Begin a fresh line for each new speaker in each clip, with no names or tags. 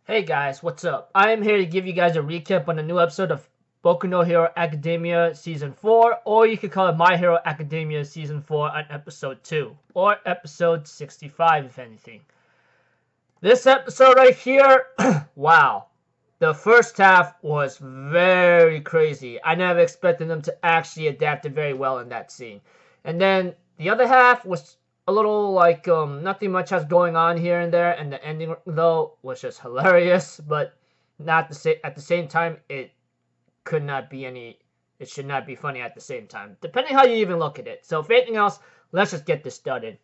Hey guys, what's up? I am here to give you guys a recap on a new episode of Boku no Hero Academia Season 4, or you could call it My Hero Academia Season 4 on Episode 2, or Episode 65 if anything. This episode right here, wow. The first half was very crazy. I never expected them to actually adapt it very well in that scene. And then the other half was a little like nothing much has going on here and there, and the ending though was just hilarious, but not at the same time it should not be funny at the same time, depending how you even look at it. So if anything else, let's just get this started.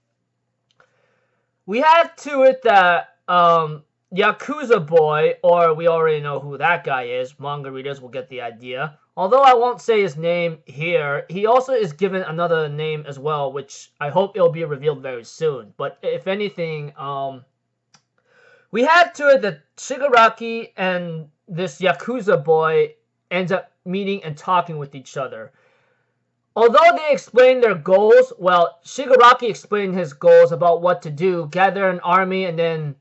We have to it that Yakuza boy, or we already know who that guy is, manga readers will get the idea. Although I won't say his name here, he also is given another name as well, which I hope it'll be revealed very soon. But if anything, we have to it that Shigaraki and this Yakuza boy ends up meeting and talking with each other. Although they explain their goals, well, Shigaraki explained his goals about what to do, gather an army and then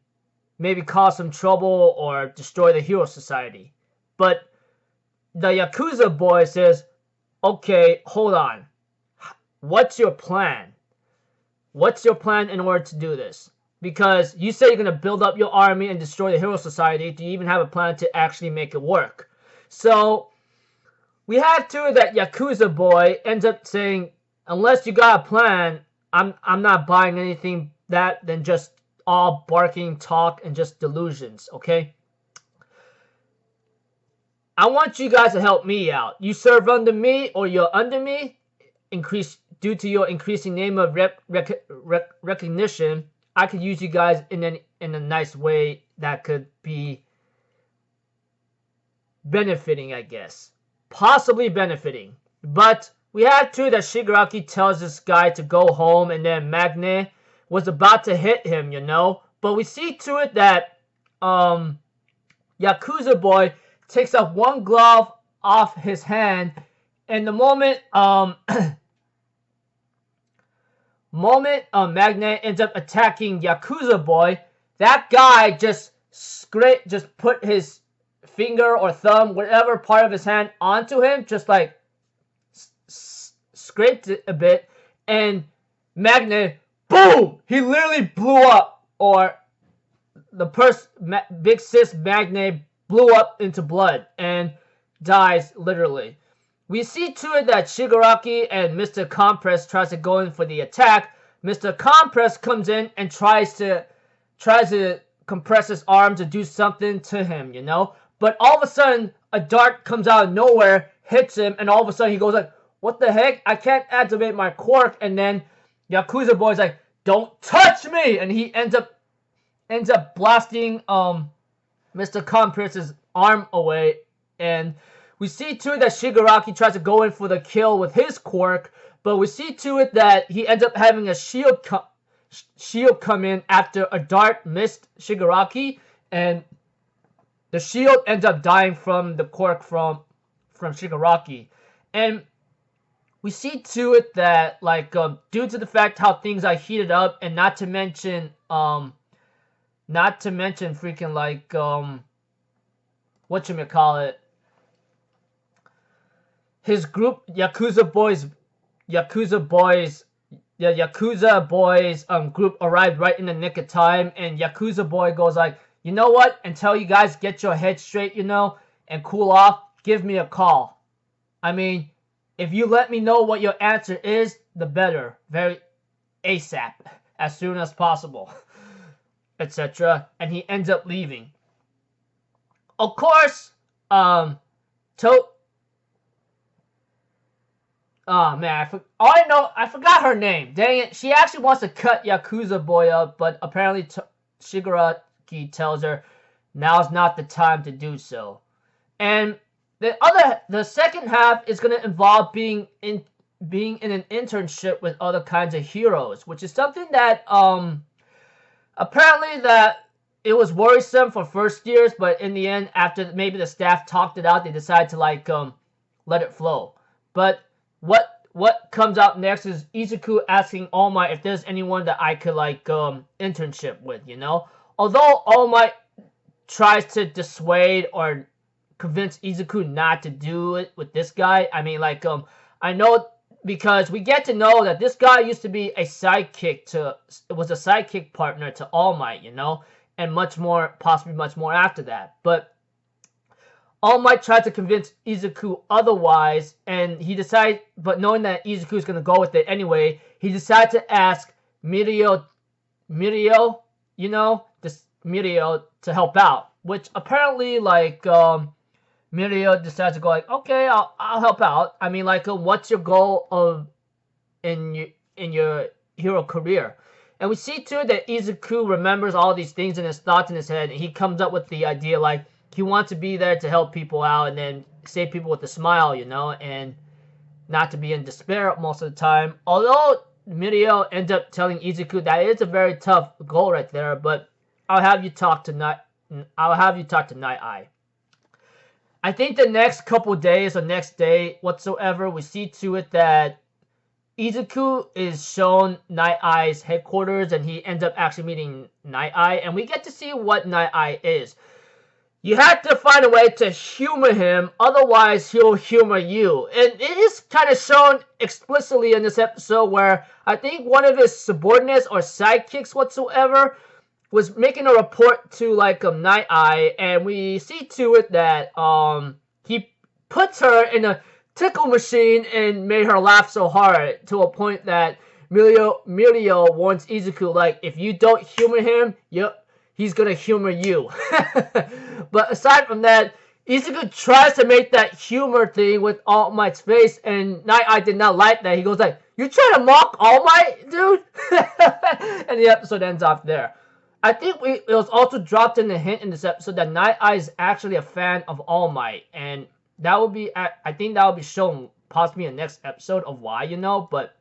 maybe cause some trouble or destroy the Hero Society. But the Yakuza boy says, okay, hold on. What's your plan? What's your plan in order to do this? Because you say you're going to build up your army and destroy the Hero Society. Do you even have a plan to actually make it work? So we have to that Yakuza boy ends up saying, unless you got a plan, I'm not buying anything than just all barking talk and just delusions, okay? I want you guys to help me out. You serve under me or you're under me, due to your increasing name of recognition, I could use you guys in a nice way that could be benefiting, I guess. Possibly benefiting. But we have to that Shigaraki tells this guy to go home, and then Magne was about to hit him, you know. But we see to it that Yakuza boy takes off one glove off his hand, and the moment Magne ends up attacking Yakuza boy, that guy just put his finger or thumb, whatever part of his hand, onto him, just like scraped it a bit, and Magne, boom! He literally blew up, or the big sis Magne blew up into blood and dies literally. We see to it that Shigaraki and Mr. Compress tries to go in for the attack. Mr. Compress comes in and tries to compress his arm to do something to him, you know. But all of a sudden, a dart comes out of nowhere, hits him, and all of a sudden he goes like, "What the heck? I can't activate my quirk." And then Yakuza boy's like, "Don't touch me!" And he ends up blasting Mr. Compress's arm away, and we see to it that Shigaraki tries to go in for the kill with his quirk, but we see to it that he ends up having a shield come in after a dart missed Shigaraki, and the shield ends up dying from the quirk from Shigaraki. And we see to it that, like, due to the fact how things are heated up, and not to mention freaking, like, whatchamacallit, his group, Yakuza boys group arrived right in the nick of time, and Yakuza boy goes like, you know what, until you guys get your head straight, you know, and cool off, give me a call. I mean, if you let me know what your answer is, the better. Very ASAP, as soon as possible, etc. And he ends up leaving. Of course, oh man, I forgot her name. Dang it, she actually wants to cut Yakuza boy up, but apparently Shigaraki tells her now's not the time to do so. And the second half is going to involve being in an internship with other kinds of heroes, which is something that apparently that it was worrisome for first years, but in the end, after maybe the staff talked it out, they decided to like let it flow. But what comes out next is Izuku asking All Might if there's anyone that I could like internship with, you know. Although All Might tries to dissuade or convince Izuku not to do it with this guy. I mean, like, I know because we get to know that this guy used to be a sidekick partner to All Might, you know, and much more, possibly much more after that. But All Might tried to convince Izuku otherwise, and he decided, but knowing that Izuku is going to go with it anyway, he decided to ask Mirio, you know, this Mirio to help out, which apparently, like, Mirio decides to go like, okay, I'll help out. I mean, like, what's your goal in your hero career? And we see too that Izuku remembers all these things in his thoughts in his head, and he comes up with the idea like he wants to be there to help people out and then save people with a smile, you know, and not to be in despair most of the time. Although Mirio ends up telling Izuku that it's a very tough goal right there, but I'll have you talk to Night Eye. I think the next couple days or next day whatsoever, we see to it that Izuku is shown Night Eye's headquarters, and he ends up actually meeting Night Eye, and we get to see what Night Eye is. You have to find a way to humor him, otherwise he'll humor you. And it is kind of shown explicitly in this episode where I think one of his subordinates or sidekicks whatsoever was making a report to, like, Night Eye, and we see to it that he puts her in a tickle machine and made her laugh so hard to a point that Mirio warns Izuku, like, if you don't humor him, he's gonna humor you. But aside from that, Izuku tries to make that humor thing with All Might's face, and Night Eye did not like that. He goes like, you trying to mock All Might, dude? And the episode ends off there. I think it was also dropped in the hint in this episode that Night Eye is actually a fan of All Might, and that will be, I think that will be shown possibly in the next episode of why, you know. But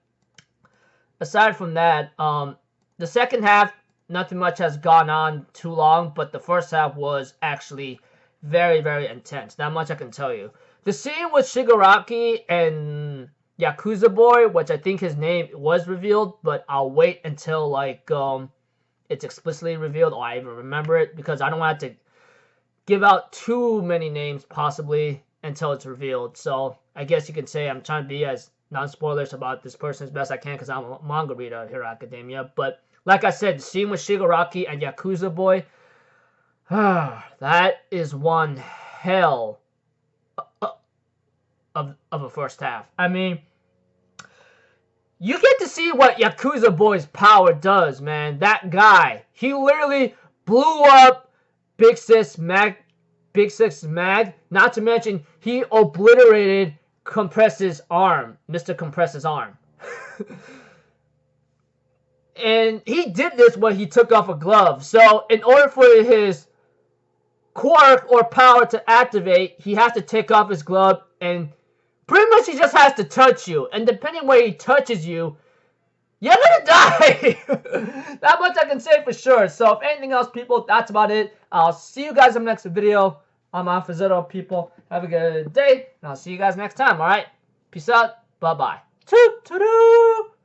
aside from that, the second half, nothing much has gone on too long, but the first half was actually very, very intense. That much I can tell you. The scene with Shigaraki and Yakuza Boy, which I think his name was revealed, but I'll wait until, like, it's explicitly revealed, or I even remember it, because I don't want to give out too many names, possibly, until it's revealed. So, I guess you can say I'm trying to be as non-spoilers about this person as best I can, because I'm a manga reader here at Academia. But, like I said, the scene with Shigaraki and Yakuza Boy, that is one hell of a first half. I mean, you get to see what Yakuza Boy's power does, man. That guy, he literally blew up Big Sis Mag. Not to mention, he obliterated Compress's arm, Mr. Compress's arm. And he did this when he took off a glove. So, in order for his quirk or power to activate, he has to take off his glove, and pretty much he just has to touch you. And depending where he touches you, you're gonna die. That much I can say for sure. So, if anything else, people, that's about it. I'll see you guys in the next video. I'm Alphazito, people. Have a good day, and I'll see you guys next time, alright? Peace out. Bye-bye. Toot-toot-toot.